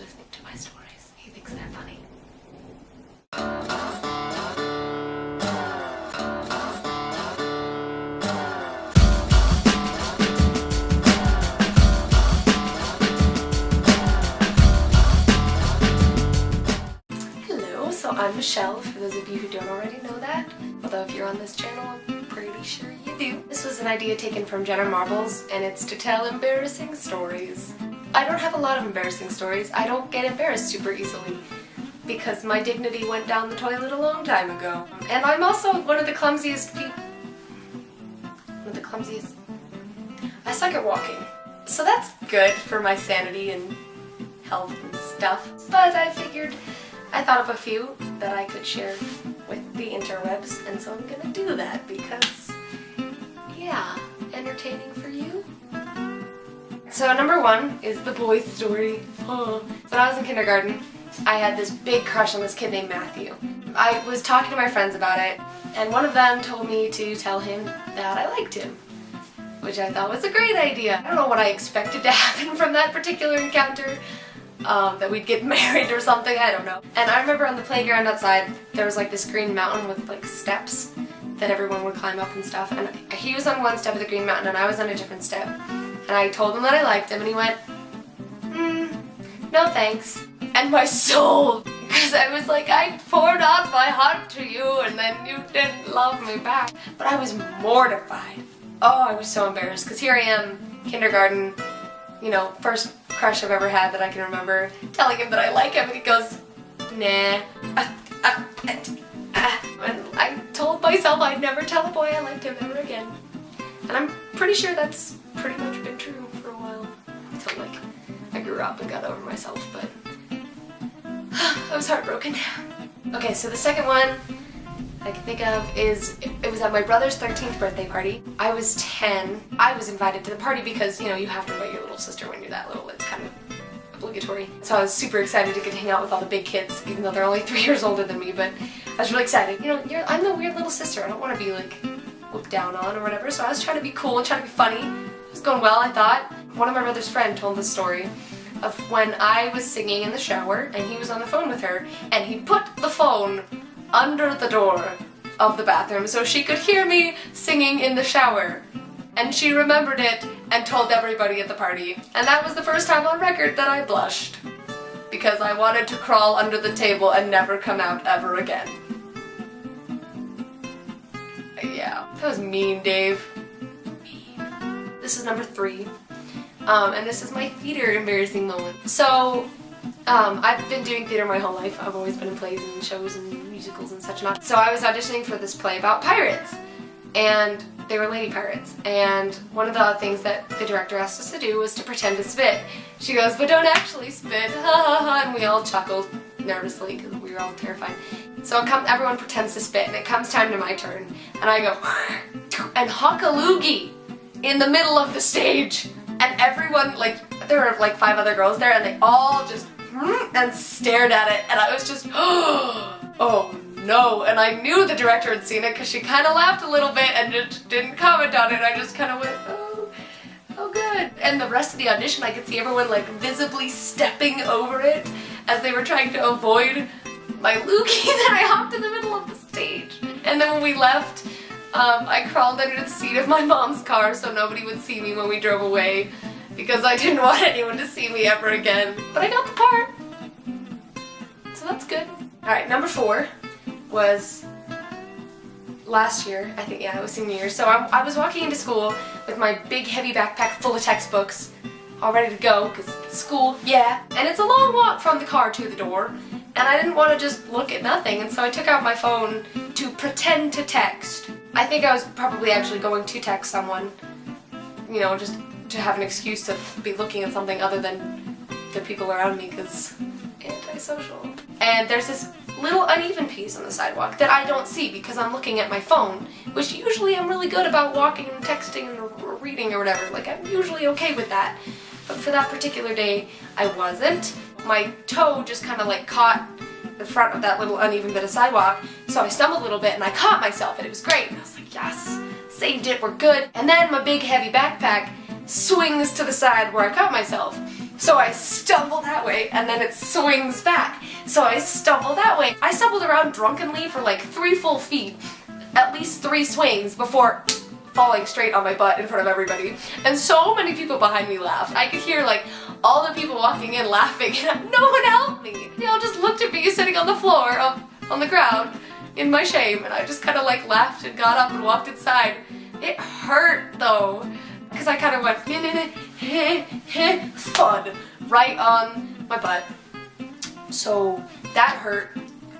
listening to my stories. He thinks they're funny. So I'm Michelle, for those of you who don't already know that, although if you're on this channel, I'm pretty sure you do. This was an idea taken from Jenna Marbles, and it's to tell embarrassing stories. I don't have a lot of embarrassing stories. I don't get embarrassed super easily, because my dignity went down the toilet a long time ago. And I'm also one of the clumsiest people. I suck at walking. So that's good for my sanity and health and stuff. But I thought of a few that I could share with the interwebs, and so I'm gonna do that because, yeah, entertaining for you. So number one is the boy's story. When I was in kindergarten, I had this big crush on this kid named Matthew. I was talking to my friends about it, and one of them told me to tell him that I liked him, which I thought was a great idea. I don't know what I expected to happen from that particular encounter. That we'd get married or something, I don't know. And I remember on the playground outside, there was like this green mountain with like steps that everyone would climb up and stuff. And he was on one step of the green mountain and I was on a different step. And I told him that I liked him and he went, no thanks. And my soul, because I was like, I poured out my heart to you and then you didn't love me back. But I was mortified. Oh, I was so embarrassed because here I am, kindergarten, you know, first crush I've ever had that I can remember, telling him that I like him, and he goes, nah. And I told myself I'd never tell a boy I liked him ever again. And I'm pretty sure that's pretty much been true for a while. Until like I grew up and got over myself, but I was heartbroken. Okay, so the second one I can think of is, it was at my brother's 13th birthday party. I was 10. I was invited to the party because, you know, you have to invite your little sister when you're that little. It's kind of obligatory. So I was super excited to get to hang out with all the big kids, even though they're only 3 years older than me, but I was really excited. You know, I'm the weird little sister. I don't want to be, like, looked down on or whatever, so I was trying to be cool and trying to be funny. It was going well, I thought. One of my brother's friends told the story of when I was singing in the shower, and he was on the phone with her, and he put the phone under the door of the bathroom so she could hear me singing in the shower. And she remembered it and told everybody at the party. And that was the first time on record that I blushed. Because I wanted to crawl under the table and never come out ever again. Yeah, that was mean, Dave. Mean. This is number 3. And this is my theater embarrassing moment. So, I've been doing theater my whole life. I've always been in plays and shows and musicals and such not. So I was auditioning for this play about pirates, and they were lady pirates, and one of the things that the director asked us to do was to pretend to spit. She goes, but don't actually spit, ha ha ha, and we all chuckled nervously because we were all terrified. So everyone pretends to spit, and it comes time to my turn, and I go, and huck a loogie in the middle of the stage, and everyone, like, there were like 5 other girls there, and they all just and stared at it, and I was just, oh no, and I knew the director had seen it because she kind of laughed a little bit and just didn't comment on it. I just kind of went, oh good. And the rest of the audition, I could see everyone like visibly stepping over it as they were trying to avoid my loogie that I hopped in the middle of the stage. And then when we left, I crawled under the seat of my mom's car so nobody would see me when we drove away, because I didn't want anyone to see me ever again. But I got the part, so that's good. Alright, number 4 was last year, I think, yeah, it was senior year. So I was walking into school with my big heavy backpack full of textbooks, all ready to go, because school, yeah. And it's a long walk from the car to the door, and I didn't want to just look at nothing, and so I took out my phone to pretend to text. I think I was probably actually going to text someone, you know, just to have an excuse to be looking at something other than the people around me, because antisocial. And there's this little uneven piece on the sidewalk that I don't see because I'm looking at my phone, which usually I'm really good about walking and texting and reading or whatever. Like, I'm usually okay with that. But for that particular day, I wasn't. My toe just kind of like caught the front of that little uneven bit of sidewalk, so I stumbled a little bit and I caught myself, and it was great. And I was like, yes, saved it, we're good. And then my big heavy backpack swings to the side where I caught myself. So I stumble that way, and then it swings back. So I stumble that way. I stumbled around drunkenly for like 3 full feet, at least 3 swings before falling straight on my butt in front of everybody. And so many people behind me laughed. I could hear like all the people walking in laughing, and no one helped me. They all just looked at me sitting on the floor, on the ground, in my shame, and I just kind of like laughed and got up and walked inside. It hurt though, because I kind of went fun right on my butt. So that hurt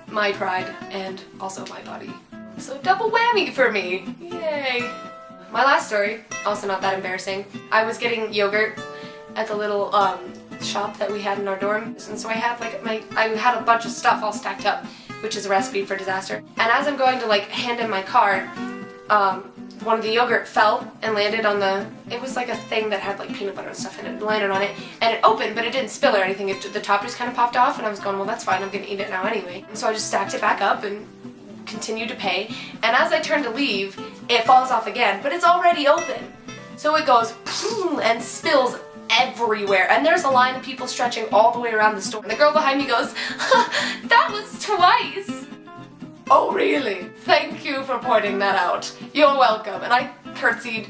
my pride and also my body. So double whammy for me. Yay. My last story, also not that embarrassing. I was getting yogurt at the little shop that we had in our dorm, and so I had like I had a bunch of stuff all stacked up, which is a recipe for disaster. And as I'm going to like hand in my card, one of the yogurt fell and landed on it was like a thing that had like peanut butter and stuff in it, and landed on it, and it opened, but it didn't spill or anything. The top just kind of popped off, and I was going, well, that's fine, I'm gonna eat it now anyway. And so I just stacked it back up and continued to pay, and as I turned to leave, it falls off again, but it's already open. So it goes and spills everywhere, and there's a line of people stretching all the way around the store. And the girl behind me goes, that was twice! Oh really? Thank you for pointing that out. You're welcome. And I curtsied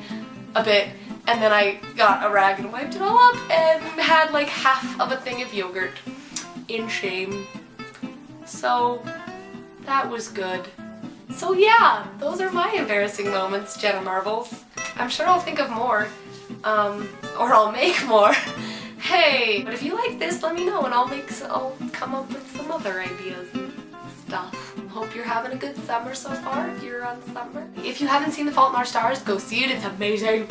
a bit, and then I got a rag and wiped it all up and had like half of a thing of yogurt in shame. So that was good. So yeah, those are my embarrassing moments, Jenna Marbles. I'm sure I'll think of more, or I'll make more. Hey, but if you like this, let me know and I'll come up with some other ideas and stuff. Hope you're having a good summer so far, if you're on summer. If you haven't seen The Fault in Our Stars, go see it, it's amazing.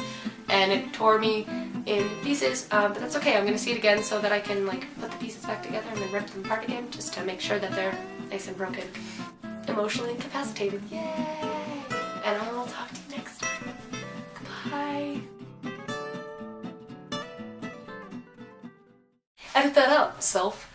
And it tore me in pieces, but that's okay, I'm gonna see it again so that I can like put the pieces back together and then rip them apart again, just to make sure that they're nice and broken. Emotionally incapacitated, yay! And I will talk to you next time. Goodbye. Edit that out, self.